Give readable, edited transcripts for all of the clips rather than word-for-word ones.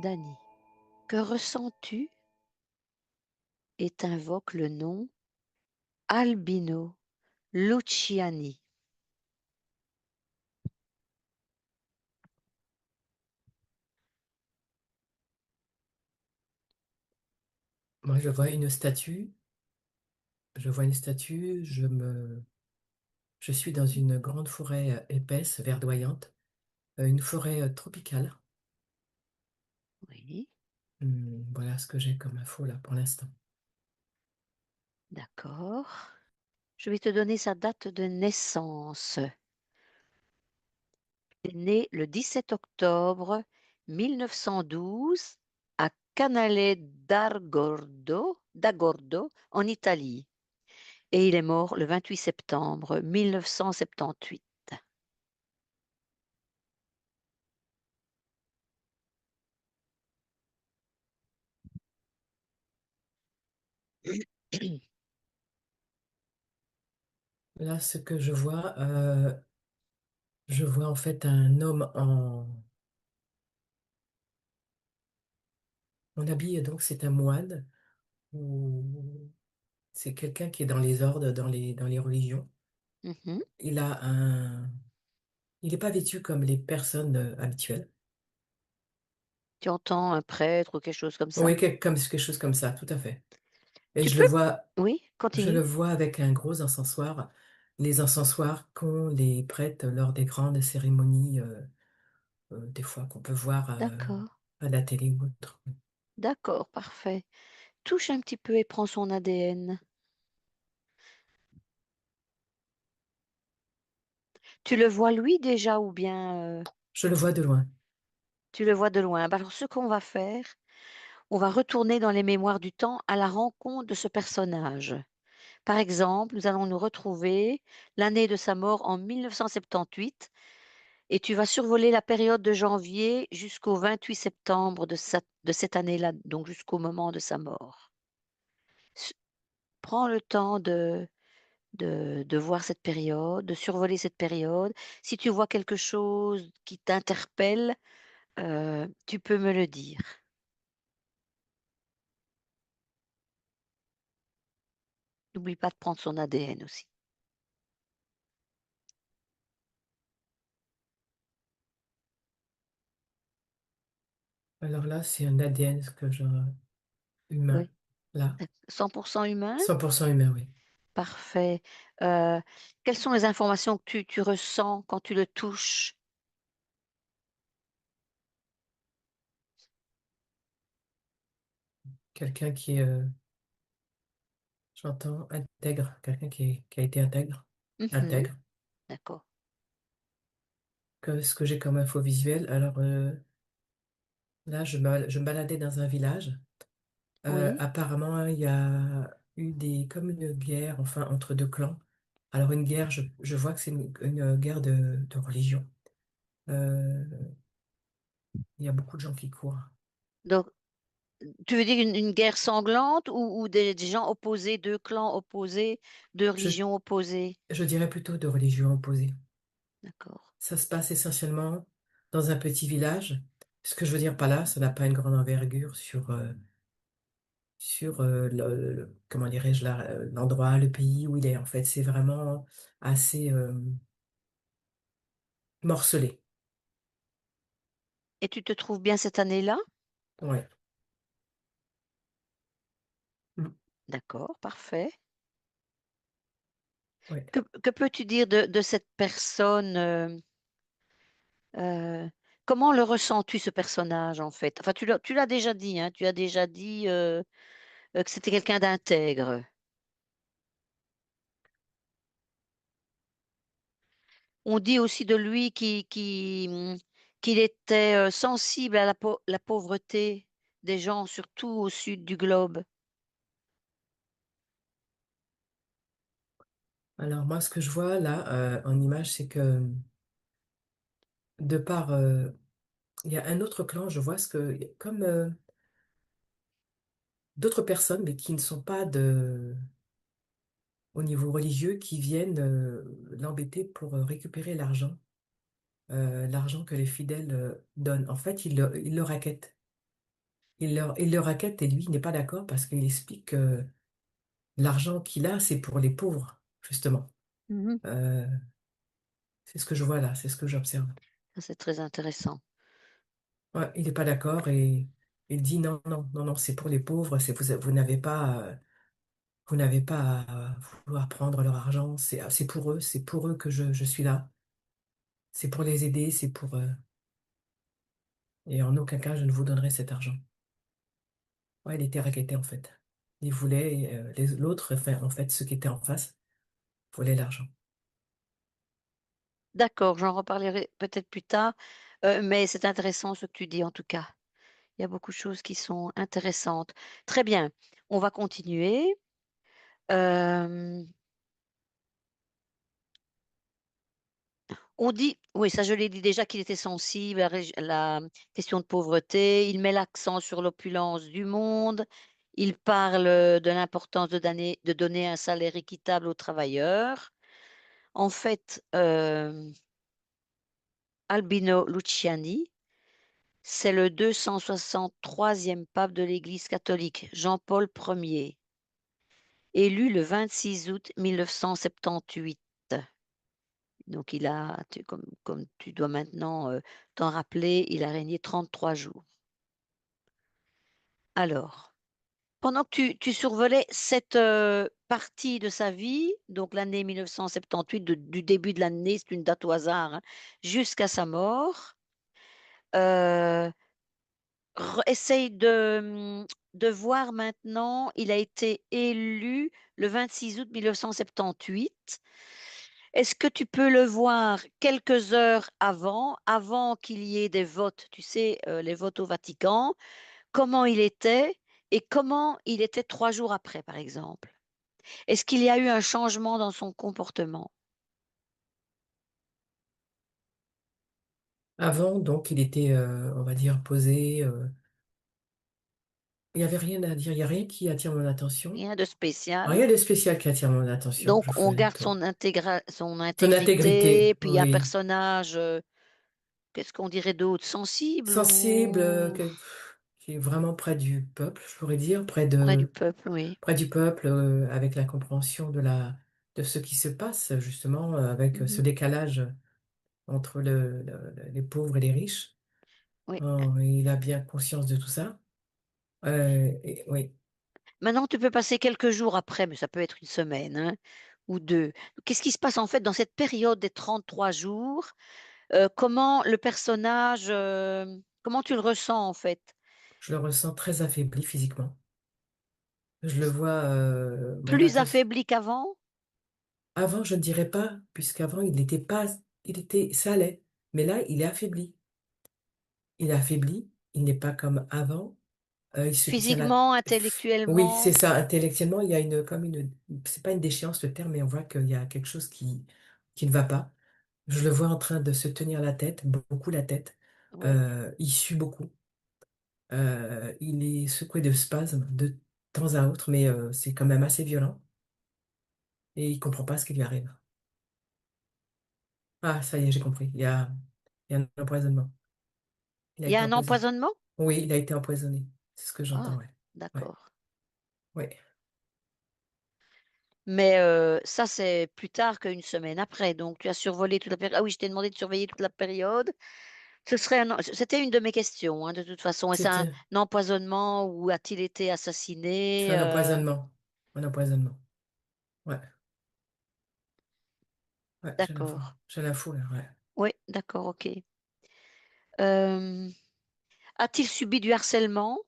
Dany, que ressens-tu et t'invoque le nom Albino Luciani. Moi, je vois une statue, je suis dans une grande forêt épaisse, verdoyante, une forêt tropicale. Oui, Voilà ce que j'ai comme info là pour l'instant. d'accord. Je vais te donner sa date de naissance. Il est né le 17 octobre 1912 à Canale d'Agordo, en Italie. Et il est mort le 28 septembre 1978. Là, ce que je vois en fait un homme en habit, donc c'est un moine, ou c'est quelqu'un qui est dans les ordres, dans les religions. Mhm. Il a il n'est pas vêtu comme les personnes habituelles. Tu entends un prêtre ou quelque chose comme ça? Oui, comme quelque chose comme ça, tout à fait. Et Tu peux? Oui, je le continue. vois avec un gros encensoir, les encensoirs qu'ont les prêtres lors des grandes cérémonies, des fois qu'on peut voir D'accord, à la télé ou autre. d'accord, parfait. Touche un petit peu et prends son ADN. Tu le vois lui déjà ou bien Je le vois de loin. tu le vois de loin? Bah, alors ce qu'on va faire, on va retourner dans les mémoires du temps à la rencontre de ce personnage. Par exemple, nous allons nous retrouver l'année de sa mort en 1978 et tu vas survoler la période de janvier jusqu'au 28 septembre de cette année-là, donc jusqu'au moment de sa mort. S- Prends le temps de voir cette période, de survoler cette période. Si tu vois quelque chose qui t'interpelle, tu peux me le dire. N'oublie pas de prendre son ADN aussi. Alors là, c'est un ADN humain. Oui. Là, 100% humain? 100% humain, oui. Parfait. Heu, Quelles sont les informations que tu ressens quand tu le touches? Quelqu'un qui est, j'entends, intègre, qui a été intègre. Mmh. Intègre. D'accord. Que ce que j'ai comme info visuelle. Alors là, je me baladais dans un village. Oui. Apparemment, il y a eu comme une guerre, enfin, entre deux clans. Alors, une guerre, je vois que c'est une guerre de religion. Euh, il y a beaucoup de gens qui courent. Donc tu veux dire une guerre sanglante ou des gens opposés, 2 clans opposés, 2 Je, religions opposées? je dirais plutôt de religion opposée. D'accord. Ça se passe essentiellement dans un petit village. Ce que je veux dire par là, ça n'a pas une grande envergure sur comment dirais-je, l'endroit, le pays où il est. En fait, c'est vraiment assez morcelé. Et tu te trouves bien cette année-là? Ouais. Mm. D'accord, parfait. Ouais. Que peux-tu dire de cette personne, comment le ressens-tu ce personnage en fait? Enfin tu l'as déjà dit, hein, tu as déjà dit, que c'était quelqu'un d'intègre. On dit aussi de lui qu'il était, sensible à la pauvreté des gens, surtout au sud du globe. Alors moi, ce que je vois là en image, c'est que de par, il y a un autre clan, je vois ce que comme d'autres personnes, mais qui ne sont pas au niveau religieux, qui viennent l'embêter pour récupérer l'argent que les fidèles donnent. En fait, ils le rackettent. il le rackette et lui, il n'est pas d'accord parce qu'il explique que l'argent qu'il a, c'est pour les pauvres, justement. Mmh. Heu, c'est ce que je vois là, c'est ce que j'observe. Ça, c'est très intéressant. Ouais, il est pas d'accord et il dit: «Non, non, non, non, c'est pour les pauvres, c'est vous n'avez pas à vouloir prendre leur argent, c'est pour eux que je suis là. C'est pour les aider, c'est pour, et en aucun cas je ne vous donnerai cet argent». Ouais, il était racketté, en fait. Il voulait, les l'autre, enfin, en fait, ceux qui étaient en face, voulaient l'argent. D'accord, j'en reparlerai peut-être plus tard, mais c'est intéressant ce que tu dis en tout cas. Il y a beaucoup de choses qui sont intéressantes. Très bien, on va continuer. Hem, on dit oui, ça je l'ai dit déjà qu'il était sensible à la question de pauvreté. Il met l'accent sur l'opulence du monde. Il parle, de l'importance de donner un salaire équitable aux travailleurs. En fait, Albino Luciani, c'est le 263e pape de l'Église catholique, Jean-Paul Ier, élu le 26 août 1978. Donc il a tu comme tu dois maintenant, t'en rappeler, il a régné 33 jours. Alors, pendant que tu survolais cette, partie de sa vie, donc l'année 1978 du début de l'année, c'est une date au hasard, hein, jusqu'à sa mort, heu essaye de voir maintenant, il a été élu le 26 août 1978. Est-ce que tu peux le voir quelques heures avant qu'il y ait des votes, tu sais, les votes au Vatican? Comment il était et comment il était 3 jours après, par exemple? Est-ce qu'il y a eu un changement dans son comportement? Avant, donc, il était, on va dire, posé, il y avait rien à dire, il y a rien qui attire mon attention. Rien de spécial? Rien de spécial qui attire mon attention, Donc je on fais le garde tour. son Son intégrité, intégrité, puis un oui. personnage, qu'est-ce qu'on dirait d'autre? Sensible Sensible, ou qui est vraiment près du peuple, je pourrais dire, près du peuple, oui. près du peuple, avec la compréhension de ce qui se passe justement, avec, Mmh ce mh. décalage entre les pauvres et les riches. Oui. Il a bien conscience de tout ça. Et oui. Maintenant tu peux passer quelques jours après, mais ça peut être une semaine, hein, ou 2. Qu'est-ce qui se passe en fait dans cette période des 33 jours? Comment le personnage, comment tu le ressens en fait? Je le ressens très affaibli physiquement. Je le vois, bon Plus l'impress affaibli qu'avant? avant je ne dirais pas, puisqu'avant il était ça allait, mais là il est affaibli. Il est affaibli, il n'est pas comme avant, il se tient la Physiquement, oui, c'est intellectuellement? ça, intellectuellement, il y a une comme une c'est pas une déchéance le terme, mais on voit qu'il y a quelque chose qui ne va pas. Je le vois en train de se tenir la tête, beaucoup la tête, Oui. il sue beaucoup, il est secoué de spasmes de temps à autre, mais c'est quand même assez violent et il comprend pas ce qui lui arrive. Ah ça y est, j'ai compris, il y a un empoisonnement. Il a Il y a été un empoisonné. empoisonnement? Oui, il a été empoisonné. C'est ce que Ah, j'entends, ouais. Ouais, d'accord. ouais. Mais ça, c'est plus tard qu'une semaine après, donc tu as survolé toute la période. Ah oui, je t'ai demandé de surveiller toute la période. Ce serait un em c'était une de mes questions, hein, de toute façon. Est-ce un C'était empoisonnement ou a-t-il été c'est assassiné? un empoisonnement. Un empoisonnement. Ouais, ouais, D'accord. j'ai l'info là, ouais. Oui, d'accord, OK. Hem, a-t-il subi du harcèlement?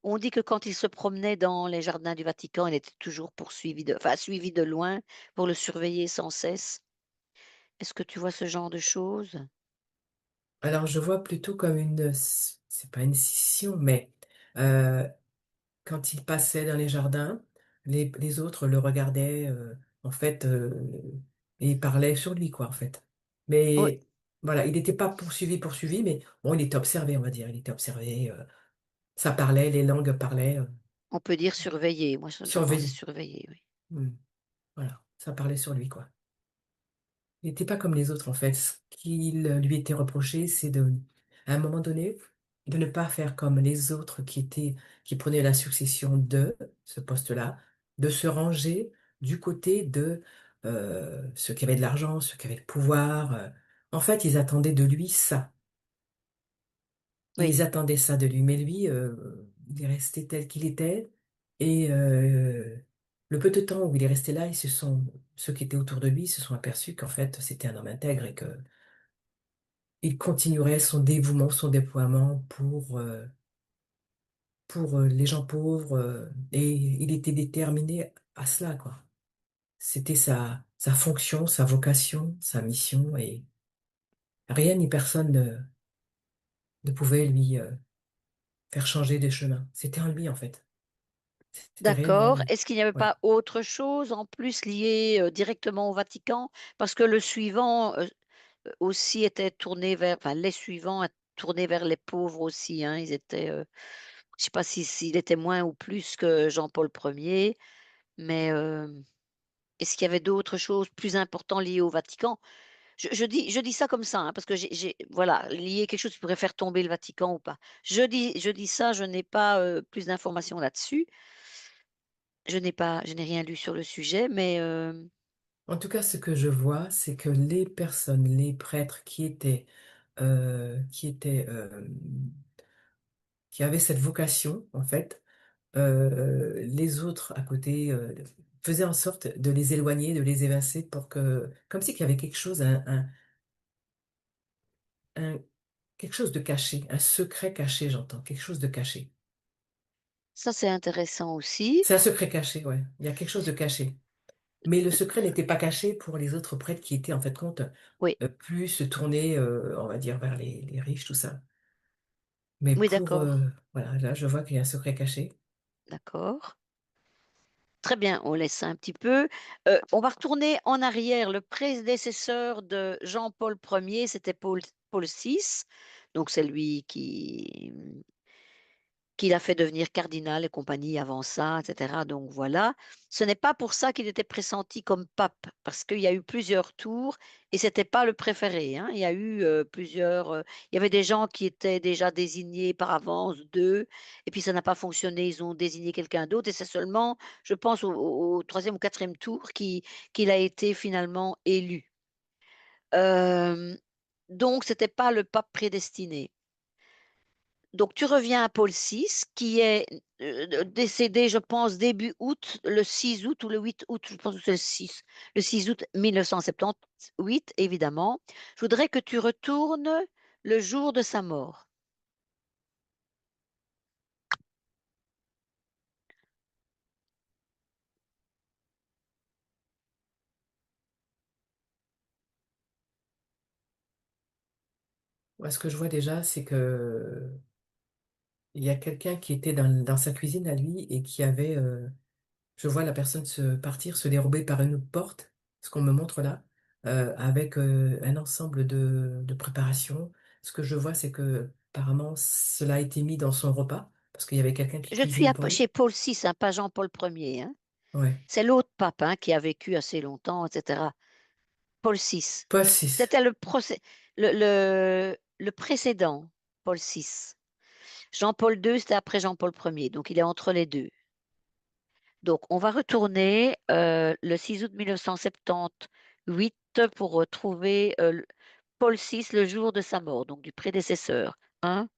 On dit que quand il se promenait dans les jardins du Vatican, il était toujours poursuivi suivi de loin pour le surveiller sans cesse. Est-ce que tu vois ce genre de choses? Alors je vois plutôt comme c'est pas une scission, mais heu, quand il passait dans les jardins, les autres le regardaient, en fait, et parlaient sur lui quoi, en fait. Oui, Mais voilà, il n'était pas poursuivi, mais bon, il était observé, on va dire. Il était observé, ça parlait, les langues parlaient, on peut dire surveiller. Moi, j'entends c'est surveillé. surveiller, oui. Mmh, voilà, ça parlait sur lui, quoi. Il n'était pas comme les autres, en fait. Ce qu'il lui était reproché, c'est à un moment donné, de ne pas faire comme les autres qui prenaient la succession de ce poste-là, de se ranger du côté de ceux qui avaient de l'argent, ceux qui avaient le pouvoir. En fait, ils attendaient de lui ça. Oui, Ils attendaient ça de lui, mais lui, il est resté tel qu'il était. Et le peu de temps où il est resté là, ceux qui étaient autour de lui se sont aperçus qu'en fait, c'était un homme intègre et que il continuerait son dévouement, son déploiement pour les gens pauvres, et il était déterminé à cela, quoi. C'était sa fonction, sa vocation, sa mission, et rien ni personne ne pouvait lui faire changer de chemin. C'était en lui, en fait. C'était réellement en d'accord. lui. Est-ce qu'il n'y avait Ouais. pas autre chose en plus lié, directement au Vatican? Parce que le suivant, aussi était tourné vers enfin les suivants tournés vers les pauvres aussi, hein. Ils étaient, je sais pas si s'il était moins ou plus que Jean-Paul Ier, mais, est-ce qu'il y avait d'autres choses plus importantes liées au Vatican? Je dis ça comme ça, hein, parce que j'ai voilà, lié quelque chose qui pourrait faire tomber le Vatican ou pas. Je dis ça, je n'ai pas, plus d'informations là-dessus. Je n'ai rien lu sur le sujet, mais, En tout cas, ce que je vois, c'est que les personnes, les prêtres qui avaient cette vocation, en fait, les autres à côté faisaient en sorte de les éloigner, de les évincer comme si qu'il y avait quelque chose, un- quelque chose de caché, un secret caché, j'entends, quelque chose de caché. ça c'est intéressant aussi. C'est un secret caché, ouais. Il y a quelque chose de caché. Mais le secret n'était pas caché pour les autres prêtres qui étaient en fait compte Oui, plus tournés, on va dire, vers les riches, tout ça. Mais oui, d'accord, voilà, là, je vois qu'il y a un secret caché. d'accord. Très bien, on laisse ça un petit peu. On va retourner en arrière. Le prédécesseur de Jean-Paul Ier, c'était Paul VI, donc c'est lui qui l'a fait devenir cardinal et compagnie avant ça, et cetera, donc voilà. Ce n'est pas pour ça qu'il était pressenti comme pape, parce qu'il y a eu plusieurs tours et c'était pas le préféré, hein. Il y a eu, plusieurs, il y avait des gens qui étaient déjà désignés par avance d'eux et puis ça n'a pas fonctionné, ils ont désigné quelqu'un d'autre et c'est seulement, je pense au 3 ou 4 tour qu'il a été finalement élu. Hem, donc c'était pas le pape prédestiné. Donc tu reviens à Paul VI qui est, décédé je pense début août, le 6 août ou le 8 août, je pense que c'est le 6 août 1978 évidemment. Je voudrais que tu retournes le jour de sa mort. Moi, ce que je vois déjà, c'est que il y a quelqu'un qui était dans sa cuisine à lui et je vois la personne se dérober par une porte, ce qu'on me montre là, avec un ensemble de préparations. Ce que je vois, c'est que apparemment cela a été mis dans son repas, parce qu'il y avait quelqu'un qui Je suis cuisinait à pour lui. chez Paul VI, hein, pas Jean-Paul Ier, hein. Ouais. C'est l'autre pape, hein, qui a vécu assez longtemps et cetera. Paul VI. Paul VI. C'était le précédent, Paul VI. Jean-Paul II, c'était après Jean-Paul Ier, donc il est entre les 2. Donc, on va retourner le 6 août 1978 pour retrouver Paul VI le jour de sa mort, donc du prédécesseur. Un,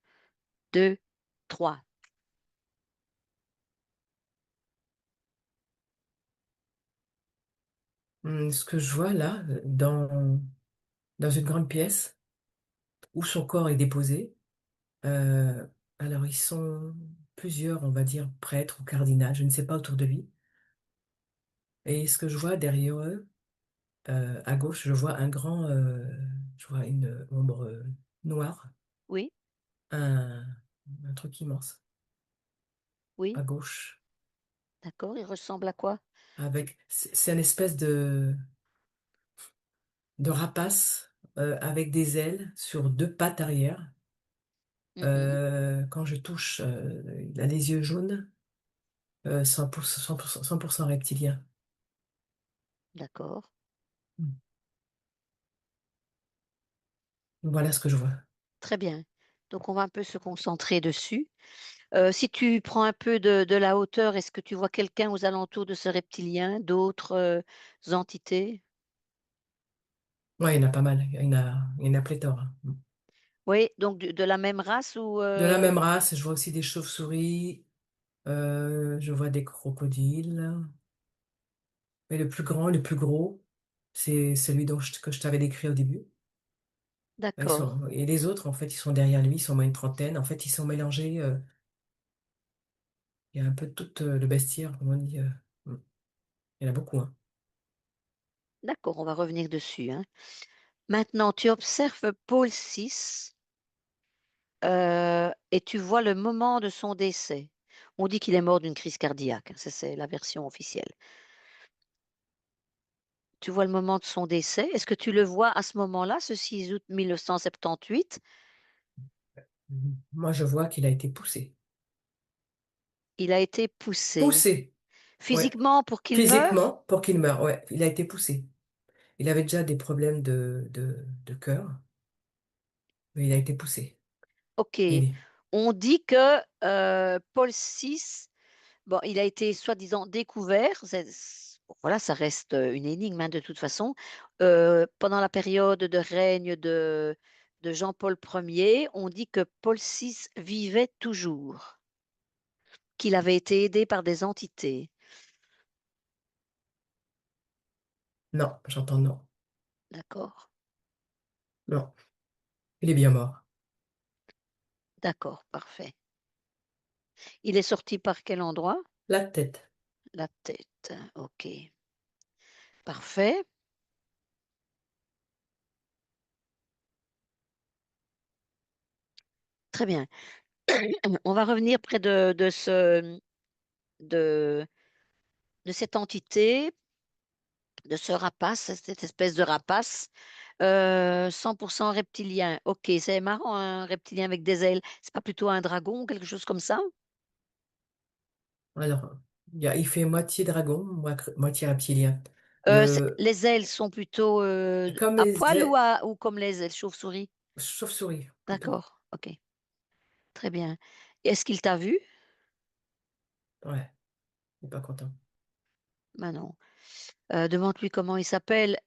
2, 3. Ce que je vois là, dans une grande pièce où son corps est déposé, euh, alors ils sont plusieurs, on va dire, prêtres ou cardinals, je ne sais pas, autour de lui. Et ce que je vois derrière eux, à gauche, je vois une ombre noire, Oui, un, un truc immense oui, à gauche, d'accord. Il ressemble à quoi? c'est une espèce de rapace avec des ailes sur deux pattes arrière. Mhm, Quand je touche, il a les yeux jaunes, 100%, 100%, 100% reptilien. d'accord. Mm. Voilà ce que je vois. Très bien. Donc on va un peu se concentrer dessus. Si tu prends un peu de la hauteur, est-ce que tu vois quelqu'un aux alentours de ce reptilien, d'autres, entités? Ouais, il y en a pas mal, il y en a pléthore, hein. Oui, donc de la même race ou, De la même race, je vois aussi des chauves-souris, je vois des crocodiles, mais le plus grand, le plus gros, c'est celui que je t'avais décrit au début. d'accord, Et les autres, en fait, ils sont derrière lui, ils sont au moins une trentaine. En fait, ils sont mélangés, il y a un peu de tout le bestiaire, comme on dit. Mm. Il y en a beaucoup, hein. d'accord, on va revenir dessus, hein. Maintenant tu observes Paul VI, et tu vois le moment de son décès. On dit qu'il est mort d'une crise cardiaque, hein, ça c'est la version officielle. Tu vois le moment de son décès. Est-ce que tu le vois à ce moment-là, ce 6 août 1978? Mhm. Moi, je vois qu'il a été poussé. Il a été poussé. Poussé, ouais. Physiquement pour qu'il meure? Physiquement, pour qu'il meure, ouais. Il a été poussé. Il avait déjà des problèmes de cœur, mais il a été poussé. OK. Il est. On dit que, Paul VI, bon, il a été soi-disant découvert, bon, voilà, ça reste, une énigme, hein, de toute façon, pendant la période de règne de Jean-Paul Ier. On dit que Paul VI vivait toujours, qu'il avait été aidé par des entités. Non, j'entends non. D'accord, Non, il est bien mort. d'accord, parfait. Il est sorti par quel endroit? La tête. La tête, OK, parfait. Très bien. On va revenir près de de cette entité, de ce rapace, cette espèce de rapace, 100 reptilien. OK, c'est marrant, un reptilien avec des ailes. C'est pas plutôt un dragon, quelque chose comme ça? Alors, il fait moitié dragon, moitié reptilien. C'est Le, les ailes sont plutôt, comme à les poil ou comme les ailes chauve-souris? chauves-souris, plutôt. D'accord, OK, très bien. Est-ce qu'il t'a vu? Ouais, il n'est pas content. Ben non. Demande-lui comment il s'appelle,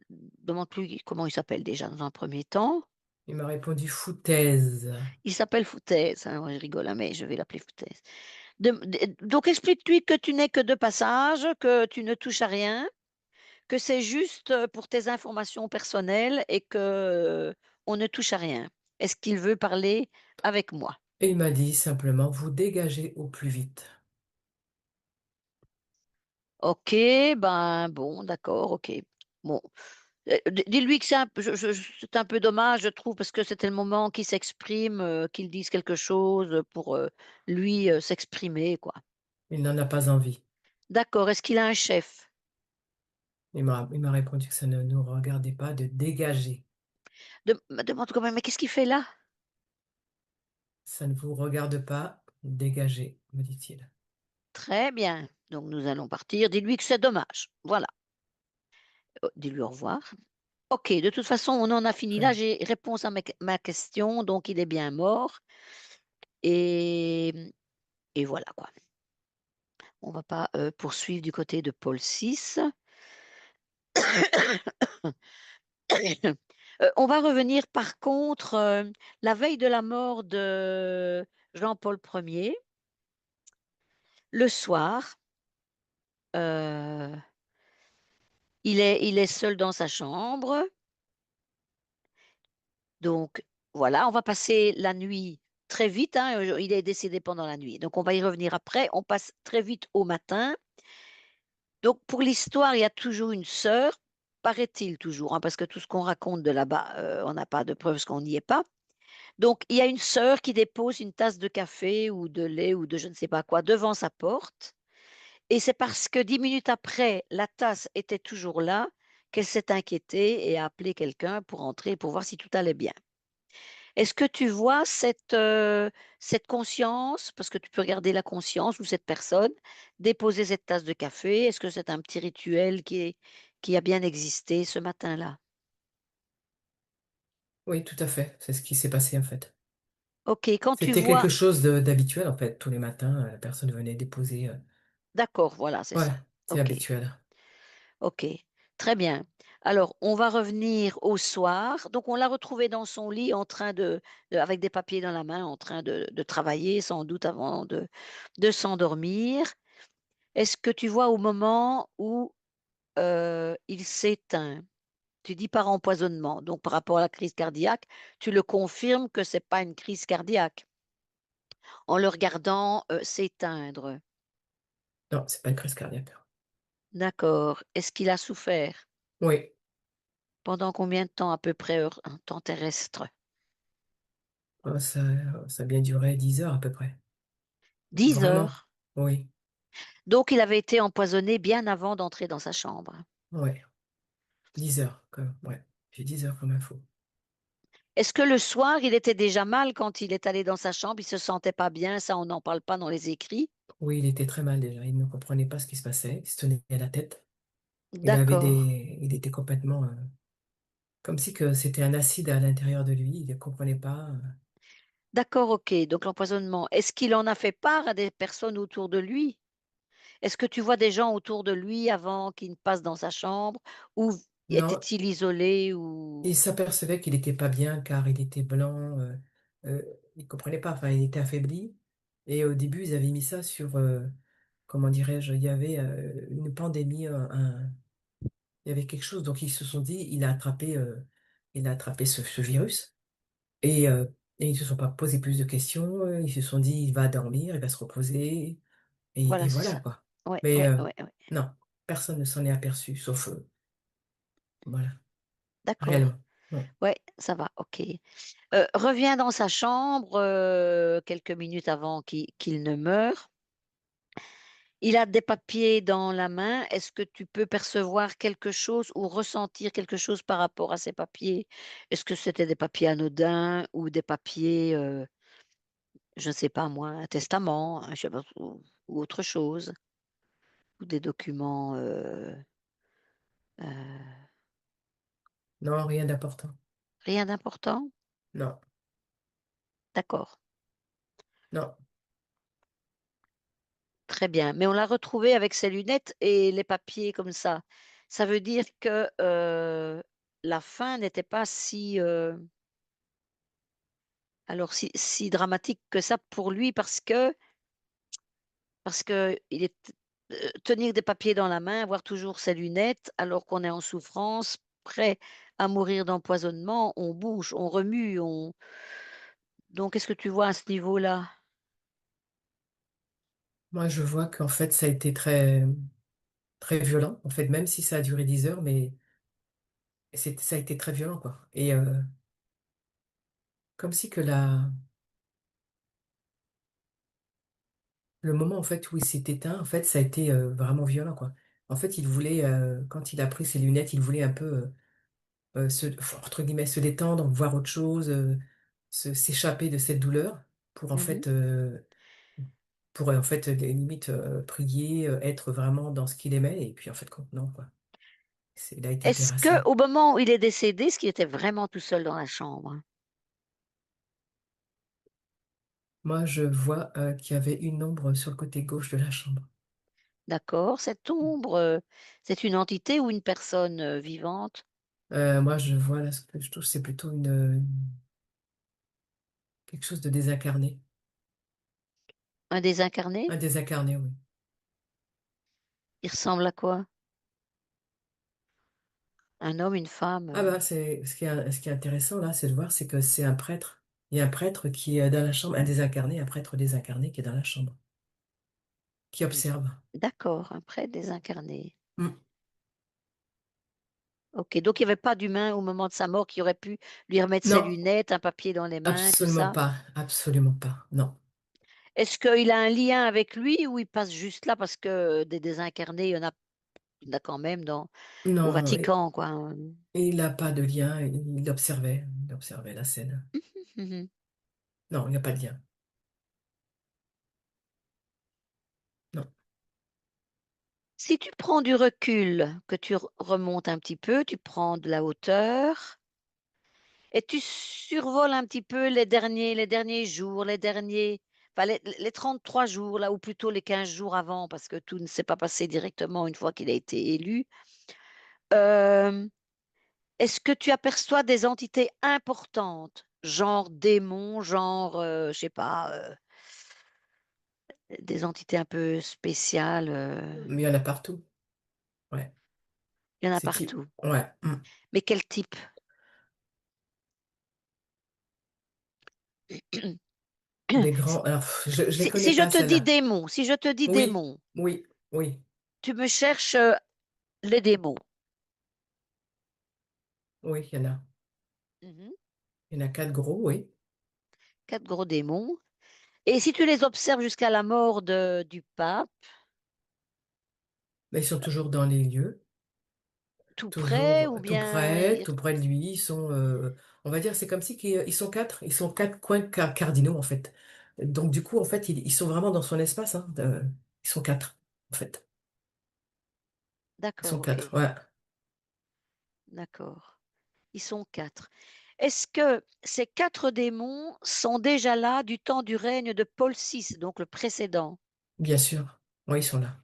demande-lui comment il s'appelle déjà dans un premier temps. Il m'a répondu foutaise. Il s'appelle Foutaise, hein, ouais, je rigole, hein, mais je vais l'appeler Foutaise. Donc explique-lui que tu n'es que de passage, que tu ne touches à rien, que c'est juste, pour tes informations personnelles et que, on ne touche à rien. Est-ce qu'il veut parler avec moi? Et il m'a dit simplement, vous dégagez au plus vite. OK, ben, bon, d'accord, OK. Bon, dis-lui que c'est un peu dommage, je trouve, parce que c'était le moment qu'il s'exprime, qu'il dise quelque chose, pour, lui, s'exprimer, quoi. Il n'en a pas envie. D'accord, est-ce qu'il a un chef? Il m'a répondu que ça ne nous regardait pas de dégager. Demande quand même: «Mais qu'est-ce qu'il fait là?» Ça ne vous regarde pas, dégagez, me dit-il. «Très bien, donc nous allons partir, dis-lui que c'est dommage». Voilà, dis-lui au revoir. OK, de toute façon, on en a fini Très là, bien. j'ai réponse à ma question, donc il est bien mort et et voilà quoi. On va pas, poursuivre du côté de Paul VI. On va revenir par contre, la veille de la mort de Jean-Paul Ier, le soir, heu, il est seul dans sa chambre. Donc voilà, on va passer la nuit très vite, hein, il est décédé pendant la nuit, donc on va y revenir après. On passe très vite au matin. Donc pour l'histoire, il y a toujours une sœur, paraît-il toujours, hein, parce que tout ce qu'on raconte de là-bas, on n'a pas de preuves parce qu'on n'y est pas. Donc il y a une sœur qui dépose une tasse de café ou de lait ou de je ne sais pas quoi devant sa porte et c'est parce que 10 minutes après, la tasse était toujours là, qu'elle s'est inquiétée et a appelé quelqu'un pour entrer, pour voir si tout allait bien. Est-ce que tu vois cette conscience, parce que tu peux regarder la conscience ou cette personne, déposer cette tasse de café? Est-ce que c'est un petit rituel qui a bien existé ce matin-là? Oui, tout à fait. C'est ce qui s'est passé en fait. OK, quand tu C'était vois quelque chose d'habituel en fait. Tous les matins, la personne venait déposer. d'accord, voilà, c'est Ouais, ça. c'est OK, habituel. OK, très bien. Alors, on va revenir au soir. Donc on l'a retrouvé dans son lit en train de avec des papiers dans la main, en train de travailler sans doute avant de s'endormir. Est-ce que tu vois au moment où, il s'éteint? Tu dis par empoisonnement, donc par rapport à la crise cardiaque, tu le confirmes que c'est pas une crise cardiaque? En le regardant, s'éteindre. Non, c'est pas une crise cardiaque. D'accord. Est-ce qu'il a souffert? Oui, Pendant combien de temps à peu près en temps terrestre? ça, ça a bien duré 10 heures à peu près. 10 Vraiment. heures? Oui, Donc il avait été empoisonné bien avant d'entrer dans sa chambre. ouais. 10 heures, ouais. J'ai 10 heures comme info. Est-ce que le soir, il était déjà mal quand il est allé dans sa chambre? Il se sentait pas bien, ça on n'en parle pas dans les écrits? Oui, il était très mal déjà. Il ne comprenait pas ce qui se passait. Il se tenait à la tête. D'accord. Il était complètement, comme si que c'était un acide à l'intérieur de lui. Il ne comprenait pas. D'accord, OK, donc l'empoisonnement. Est-ce qu'il en a fait part à des personnes autour de lui? Est-ce que tu vois des gens autour de lui avant qu'il ne passe dans sa chambre? Ou Non, était-il isolé ou il s'apercevait qu'il n'était pas bien car il était blanc. Il comprenait pas. Enfin, il était affaibli. Et au début, ils avaient mis ça sur, comment dirais-je, il y avait une pandémie, il y avait quelque chose. Donc ils se sont dit, il a attrapé ce virus. Et, euh, et ils se sont pas posé plus de questions. Ils se sont dit, il va dormir, il va se reposer. voilà, Et c'est voilà ça. quoi. Ouais, Mais ouais, ouais, ouais. non, personne ne s'en est aperçu, sauf voilà, D'accord. réellement. Non. Ouais, ça va, OK. Revient dans sa chambre, quelques minutes avant qu'il ne meure. Il a des papiers dans la main. Est-ce que tu peux percevoir quelque chose ou ressentir quelque chose par rapport à ces papiers? Est-ce que c'était des papiers anodins ou des papiers, je ne sais pas moi, un testament, je sais pas, ou autre chose? Ou des documents, Non, rien d'important. rien d'important? Non, D'accord, non. très bien. Mais on l'a retrouvé avec ses lunettes et les papiers comme ça. Ça veut dire que, la fin n'était pas si, alors si dramatique que ça pour lui parce qu'il est tenir des papiers dans la main, avoir toujours ses lunettes alors qu'on est en souffrance, prêt à mourir d'empoisonnement, on bouge, on remue, on donc qu'est-ce que tu vois à ce niveau-là? Moi, je vois qu'en fait, ça a été très, très violent. En fait, même si ça a duré 10 heures, mais ça a été très violent, quoi. Et comme si que le moment, en fait, où il s'est éteint, en fait, ça a été vraiment violent, quoi. En fait, quand il a pris ses lunettes, il voulait un peu entre guillemets, se détendre, voir autre chose, s'échapper de cette douleur pour en Mmh. fait, limite prier, être vraiment dans ce qu'il aimait. Et puis en fait, non, quoi. Il a été Est-ce terrassé. qu'au moment où il est décédé, est-ce qu'il était vraiment tout seul dans la chambre? Moi, je vois qu'il y avait une ombre sur le côté gauche de la chambre. D'accord, cette ombre, c'est une entité ou une personne, vivante? Moi, je vois là, ce que je touche, c'est plutôt quelque chose de désincarné. Un désincarné? Un désincarné, oui. Il ressemble à quoi? Un homme, une femme, Ah bah, ce qui est intéressant là, c'est de voir, c'est que c'est un prêtre. Il y a un prêtre qui est dans la chambre, un désincarné, un prêtre désincarné qui est dans la chambre, qui Mmh. observe. D'accord, un prêtre désincarné. Mm. OK, donc il y avait pas d'humain au moment de sa mort qui aurait pu lui remettre ses Non, lunettes, un papier dans les mains, tout absolument ça? pas, absolument pas. Non, Est-ce qu'il a un lien avec lui ou il passe juste là parce que des désincarnés, il y en a quand même au non, Vatican, quoi, hein? il n'a pas de lien, il observait la scène. Mmh mh. Non, il n'y a pas de lien. Non. Si tu prends du recul, que tu remontes un petit peu, tu prends de la hauteur, et tu survoles un petit peu les derniers jours, les 33 jours là, ou plutôt les 15 jours avant, parce que tout ne s'est pas passé directement une fois qu'il a été élu. Hem, Est-ce que tu aperçois des entités importantes, genre démons, genre, je sais pas, des entités un peu spéciales, Mais il y en a partout. Ouais. il y en a C'est qui partout. ouais, Mais quel type? des grands alors je les Si connais si je pas te dis celles-là. démons si je te dis Oui, démons, oui, oui, tu me cherches, les démons. oui, il y en a. Mmh. Il y en a 4 gros, oui, 4 gros démons, et si tu les observes jusqu'à la mort du pape, mais ils sont toujours dans les lieux, tout près toujours ou bien ils tout près de lui. Ils sont, on va dire, c'est comme si ils sont 4. Ils sont 4 coins cardinaux, en fait. Donc du coup, en fait, ils sont vraiment dans son espace, hein, ils sont 4, en fait. Ils sont d'accord, 4, OK, ouais. d'accord. Ils sont 4. Est-ce que ces 4 démons sont déjà là du temps du règne de Paul VI, donc le précédent? Bien sûr. Oui, ils sont là.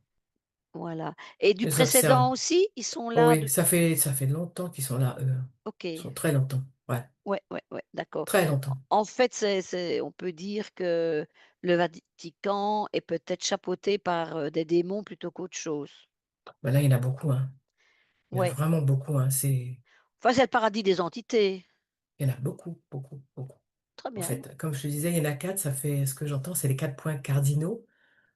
Voilà, et Je du les observe. précédent aussi, ils sont là Oui, de ça fait longtemps qu'ils sont là, eux. Ils OK. sont très longtemps, ouais, Ouais, ouais, ouais, d'accord. très longtemps. En fait, on peut dire que le Vatican est peut-être chapeauté par, des démons plutôt qu'autre chose. Bah, là, il y en a beaucoup, hein. Il y en a Ouais, vraiment beaucoup, hein. enfin, c'est le paradis des entités. Il y en a beaucoup, beaucoup, beaucoup. Très En bien. fait, comme je te disais, il y en a 4. Ça fait, ce que j'entends, c'est les 4 points cardinaux,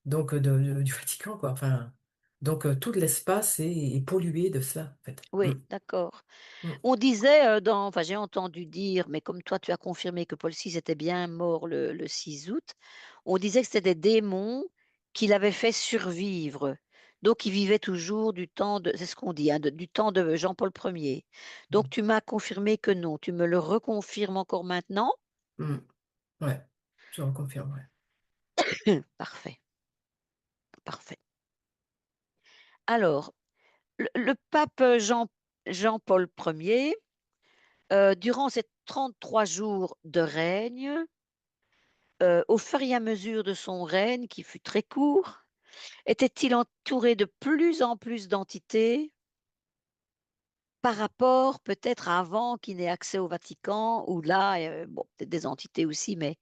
donc du Vatican, quoi. Enfin, donc tout l'espace est pollué de cela, en fait. Oui, d'accord. Mm. On disait, enfin, j'ai entendu dire, mais comme toi tu as confirmé que Paul VI était bien mort le 6 août, on disait que c'était des démons qui l'avaient fait survivre. Donc il vivait toujours du temps de c'est ce qu'on dit, hein, du temps de Jean-Paul Ier. Donc tu m'as confirmé que non. Tu me le reconfirmes encore maintenant? Mm. Ouais, je reconfirme, ouais. Parfait, parfait. Alors, le pape, Jean-Paul Ier, durant ces 33 jours de règne, au fur et à mesure de son règne, qui fut très court, était-il entouré de plus en plus d'entités par rapport peut-être à avant qu'il n'ait accès au Vatican, où là, bon, peut-être des entités aussi, mais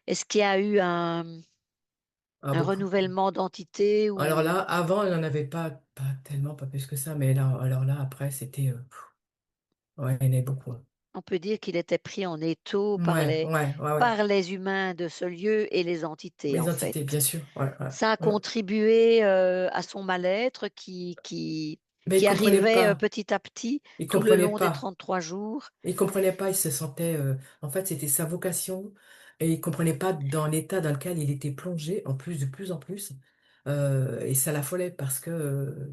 est-ce qu'il y a eu Ah, un beaucoup. renouvellement d'entités Alors ou là, avant, il n'y en avait pas tellement, pas plus que ça, mais là, alors là, après, c'était, ouais, il y en avait beaucoup, hein. on peut dire qu'il était pris en étau Ouais, ouais, ouais, ouais. par les humains de ce lieu et les entités, Les en entités, fait? bien sûr, ouais, ouais. Ça a Mm. contribué, à son mal-être qui Mais il qui comprenait arrivait, pas. petit à petit Il tout le comprenait long des pas. 33 jours. Il comprenait pas, il se sentait, en fait, c'était sa vocation, et il comprenait pas dans l'état dans lequel il était plongé, en plus, de plus en plus, et ça l'affolait parce que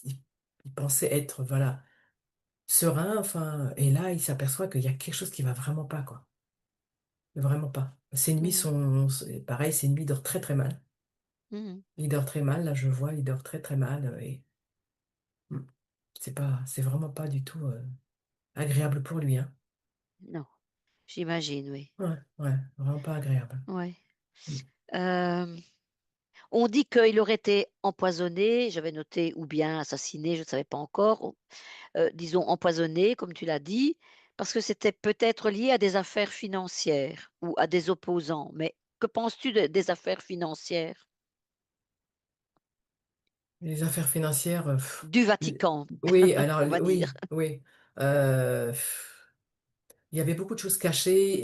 il, il pensait être, voilà, serein, enfin, et là, il s'aperçoit qu'il y a quelque chose qui va vraiment pas, quoi. Vraiment pas. Ses nuits Mmh. sont, pareil, ses nuits dort très très mal. Mmh. Il dort très mal, là, je vois, il dort très très mal, mm, c'est vraiment pas du tout, agréable pour lui, hein. Non, j'imagine, oui. Ouais, ouais, vraiment pas agréable. Ouais. Mm. Hem, on dit qu'il aurait été empoisonné, j'avais noté ou bien assassiné, je ne savais pas encore, disons empoisonné comme tu l'as dit, parce que c'était peut-être lié à des affaires financières ou à des opposants. Mais que penses-tu des affaires financières Les affaires financières, du Vatican, oui, alors on va dire? oui, oui. Euh, il y avait beaucoup de choses cachées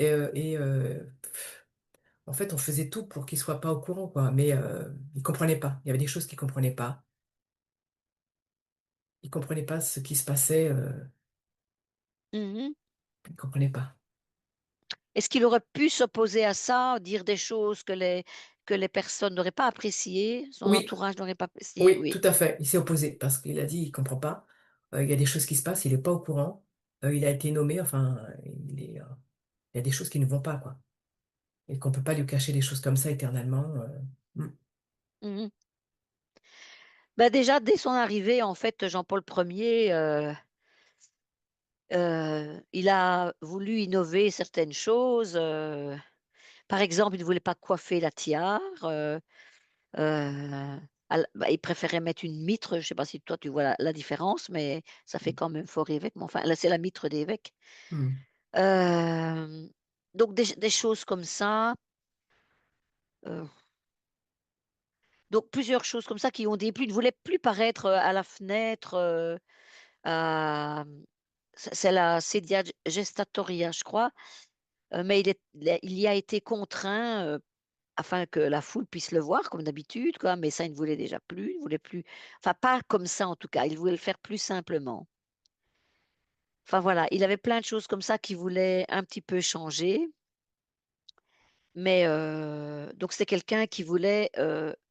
en fait, on faisait tout pour qu'il soit pas au courant, quoi. Mais il comprenait pas. Il y avait des choses qu'il comprenait pas. Il comprenait pas ce qui se passait. Mmh. Il comprenait pas. Est-ce qu'il aurait pu s'opposer à ça, dire des choses que les personnes n'auraient pas appréciées, son Oui, entourage n'aurait pas apprécié? oui, tout Oui. à fait. Il s'est opposé parce qu'il a dit il comprend pas. Il y a des choses qui se passent, il est pas au courant. Il a été nommé, enfin, il y a des choses qui ne vont pas, quoi. Et qu'on peut pas lui cacher des choses comme ça éternellement. Mm. Mmh. Bah, déjà, dès son arrivée, en fait, Jean-Paul Ier, Il a voulu innover certaines choses, par exemple, il ne voulait pas coiffer la tiare, il préférait mettre une mitre. Je ne sais pas si toi tu vois la différence, mais ça fait Mmh. quand même fort évêque, mais enfin là, c'est la mitre d'évêque. Mmh. Hem, donc des choses comme ça, heu, donc plusieurs choses comme ça qui ont déplu. Il ne voulait plus paraître, à la fenêtre, à c'est la sedia gestatoria, je crois, mais il y a été contraint, afin que la foule puisse le voir comme d'habitude, quoi, mais ça, il ne voulait déjà plus, il ne voulait plus, enfin pas comme ça en tout cas, il voulait le faire plus simplement. Enfin voilà, il avait plein de choses comme ça qu'il voulait un petit peu changer, mais donc c'était quelqu'un qui voulait,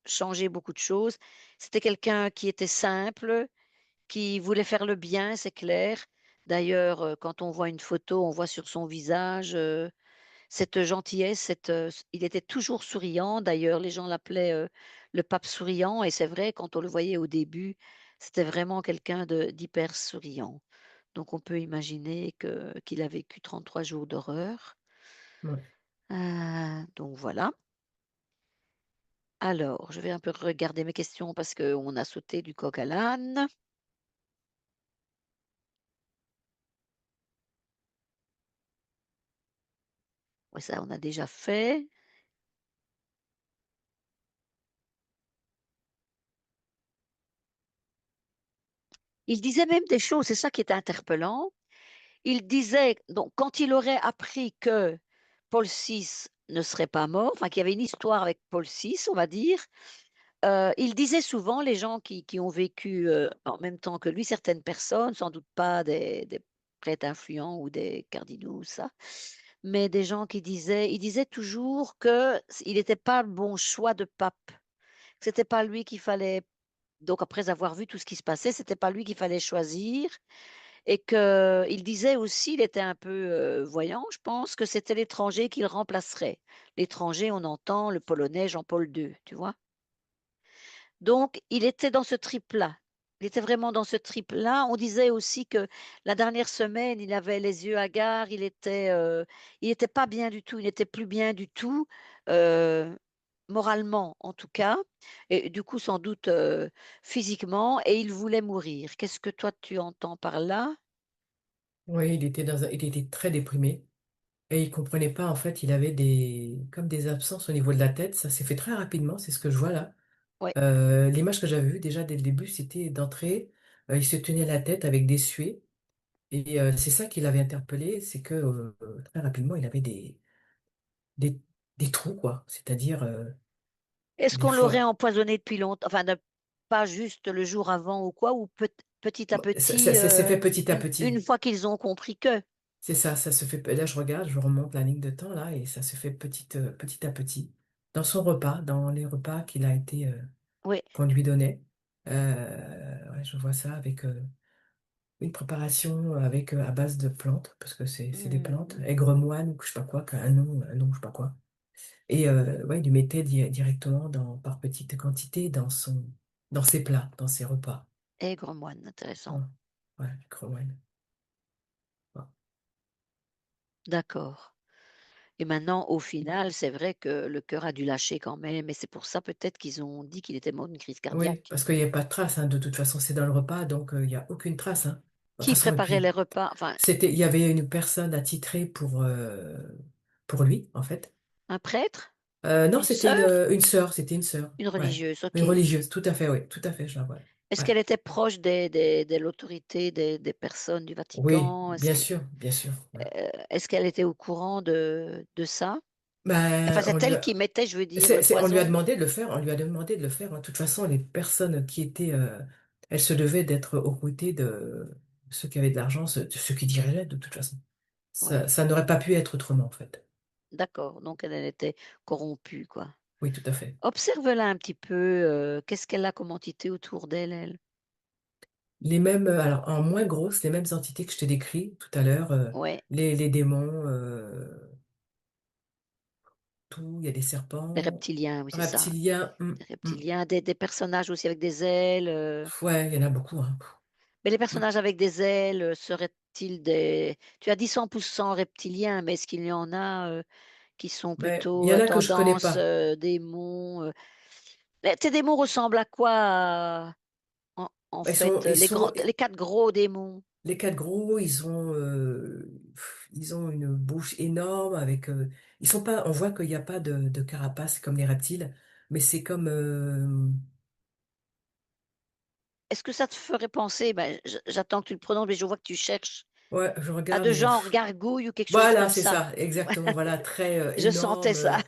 changer beaucoup de choses. C'était quelqu'un qui était simple, qui voulait faire le bien, c'est clair. D'ailleurs, quand on voit une photo, on voit sur son visage, cette gentillesse, il était toujours souriant. D'ailleurs, les gens l'appelaient, le pape souriant, et c'est vrai, quand on le voyait au début, c'était vraiment quelqu'un d'hyper souriant. Donc on peut imaginer qu'il a vécu 33 jours d'horreur. Ouais. Donc voilà. Alors, je vais un peu regarder mes questions parce qu'on a sauté du coq à l'âne. Ouais, ça, on a déjà fait. Il disait même des choses, c'est ça qui est interpellant. Il disait donc quand il aurait appris que Paul VI ne serait pas mort, enfin qu'il y avait une histoire avec Paul VI, on va dire, il disait souvent, les gens qui ont vécu, en même temps que lui, certaines personnes, sans doute pas des prêtres influents ou des cardinaux ou ça, mais des gens il disait toujours que il n'était pas le bon choix de pape. Que c'était pas lui qu'il fallait, donc après avoir vu tout ce qui se passait, c'était pas lui qu'il fallait choisir, et qu'il disait aussi, il était un peu, voyant, je pense, que c'était l'étranger qui le remplacerait. L'étranger, on entend le polonais Jean-Paul II, tu vois? Donc il était dans ce trip-là. Il était vraiment dans ce trip-là. On disait aussi que la dernière semaine, il avait les yeux hagards, il était pas bien du tout, il n'était plus bien du tout, heu, moralement en tout cas, et du coup sans doute, physiquement, et il voulait mourir. Qu'est-ce que toi tu entends par là? Oui, il était très déprimé et il comprenait pas, en fait, il avait des absences au niveau de la tête. Ça s'est fait très rapidement, c'est ce que je vois là. Ouais. L'image que j'avais vue déjà dès le début, c'était d'entrée, il se tenait la tête avec des suées et c'est ça qui l'avait interpellé, c'est que, très rapidement, il avait des des trous, quoi. C'est-à-dire, Est-ce des qu'on l'aurait fois empoisonné depuis longtemps? Enfin, pas juste le jour avant ou quoi, ou petit à bon, petit, ça s'est fait petit à une petit. fois qu'ils ont compris que? C'est ça, ça se fait. Là, je regarde, je remonte la ligne de temps là, et ça se fait petit à petit. Dans son repas, dans les repas Oui. qu'on lui donnait, ouais, je vois ça avec une préparation avec à base de plantes, parce que c'est des plantes, Mmh. aigre-moine ou je sais pas quoi, un nom, je sais pas quoi. Et ouais, il lui mettait directement par petite quantité dans ses plats, dans ses repas. Aigre-moine, Ouais, intéressant. ouais, aigre-moine. Ouais. D'accord, et maintenant, au final, c'est vrai que le cœur a dû lâcher quand même, et c'est pour ça peut-être qu'ils ont dit qu'il était mort d'une crise Oui, cardiaque. parce qu'il n'y a pas de trace, hein. De toute façon, c'est dans le repas, donc il n'y a aucune trace, hein. De toute Qui façon, et préparait les puis, repas? Enfin, il y avait une personne attitrée pour lui, en fait. un prêtre? Non, Une sœur? c'était une sœur. Une Ouais. religieuse, Une OK. religieuse, tout à fait, oui, tout à fait, je la vois. Est-ce Ouais. qu'elle était proche de l'autorité des personnes du Oui, Vatican? bien sûr. Ouais. Est-ce qu'elle était au courant de ça? Enfin, Ben, c'est elle qui mettait, je veux dire, le on lui a poison? demandé de le faire, on lui a demandé de le faire. De toute façon, les personnes qui étaient, elles se devaient d'être aux côtés de ceux qui avaient de l'argent, de ceux qui dirigeaient, de toute façon. Oui, Ça n'aurait pas pu être autrement, en fait. d'accord, donc elle était corrompue, quoi. Oui, tout à fait. Observe-la un petit peu, qu'est-ce qu'elle a comme entité autour d'elle, elle? Les mêmes, alors en moins grosses, les mêmes entités que je t'ai décrit tout à l'heure, Ouais, les démons, tout, il y a des les serpents, reptiliens, oui, c'est ça. reptiliens, Des reptiliens, des personnages aussi avec des ailes, ouais, il y en a beaucoup, hein. mais les Mm. personnages avec des ailes, seraient reptiles des tu as dit 100 reptiliens, mais est-ce qu'il y en a, qui sont Mais il plutôt y en à a que je connais tendance, pas. démons, tes démons ressemblent à quoi, en Bah, fait, les 4 gros démons? les 4 gros, ils ont une bouche énorme avec, ils sont pas on voit qu'il y a pas de carapace comme les reptiles, mais c'est comme, Est-ce que ça te ferait penser, j'attends que tu le prononces, mais je vois que tu cherches, ouais, je à regarde de et genre gargouille ou quelque chose voilà, comme c'est ça? ça, exactement, voilà, très, Je sentais ça,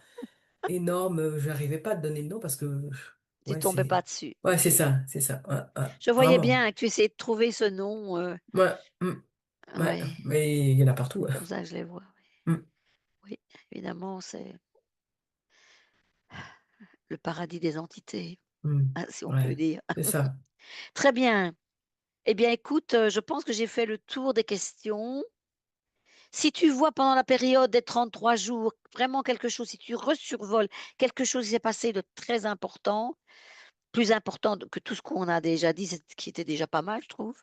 énorme, j'arrivais pas à te donner le nom parce que, tu ouais, tombais pas c'est dessus. ouais, OK. c'est ça, ouais, ouais, Je voyais vraiment. bien que tu essayais de trouver ce nom, Ouais, ouais, ouais, mais il y en a partout, c'est comme ça que je les vois, oui. mmh, Oui, évidemment, c'est le paradis des entités, mmh, si on peut ouais, dire. c'est ça. Très bien. Eh bien, écoute, je pense que j'ai fait le tour des questions. Si tu vois pendant la période des 33 jours, vraiment quelque chose, si tu resurvoles quelque chose qui s'est passé de très important, plus important que tout ce qu'on a déjà dit, c'est qui était déjà pas mal, je trouve.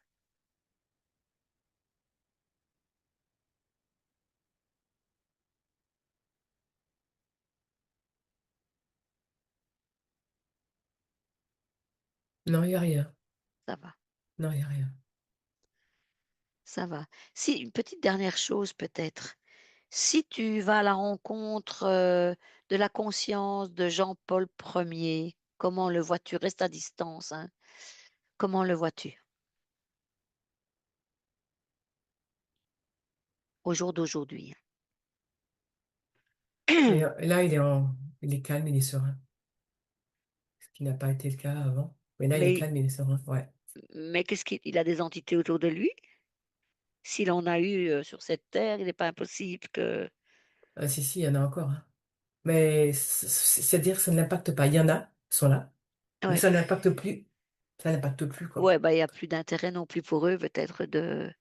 Non, il y a rien. Ça va, Non, il y a rien. ça va. Si, une petite dernière chose peut-être. Si tu vas à la rencontre, de la conscience de Jean-Paul Ier, comment le vois-tu? Reste à distance, hein. Comment le vois-tu? Au jour d'aujourd'hui, Et hein. là, il est calme, il est serein, ce qui n'a pas été le cas avant. Mais là, il est Mais calme, il est serein, ouais. mais qu'est-ce qu'il a des entités autour de lui? S'il en a eu, sur cette terre, il n'est pas impossible que Ah si, si, il y en a encore, hein. Mais c'est-à-dire que ça ne l'impacte pas. Il y en a, ils sont là, mais ouais, ça n'impacte plus, quoi. ouais, il y a plus d'intérêt non plus pour eux peut-être de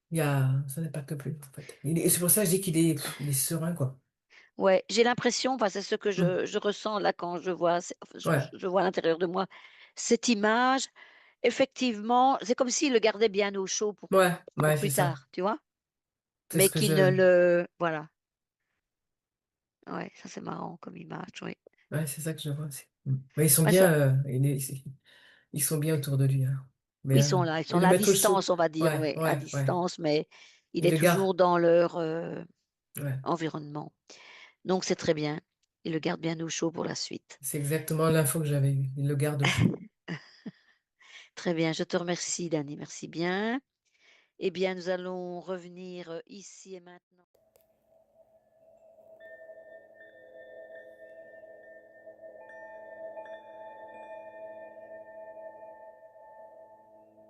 Ça n'impacte plus, en fait. C'est pour ça que je dis il est serein, quoi. ouais, j'ai l'impression, c'est ce que Mmh. je ressens là quand je vois c enfin Ouais, je vois à l'intérieur de moi cette image. Effectivement, c'est comme s'il le gardait bien au chaud ouais, pour ouais, c'est plus ça. tard, tu vois? C'est Mais ce que qu'il ne je le voilà, ouais, ça c'est marrant comme image, oui. ouais, c'est ça que je vois aussi. Mmh. Mais ils sont Ouais, ça bien, ils sont bien autour de lui, hein. oui, Bien ils et sont le là à maître Sho distance, on va dire, ouais, ouais, à ouais, ouais. distance, mais il Il est le garde toujours dans leur, ouais. environnement. Donc c'est très bien. Il le garde bien au chaud pour la suite. C'est exactement l'info que j'avais eue. Il le garde chaud. Très bien, je te remercie Dani, merci bien. Eh bien, nous allons revenir, ici et maintenant.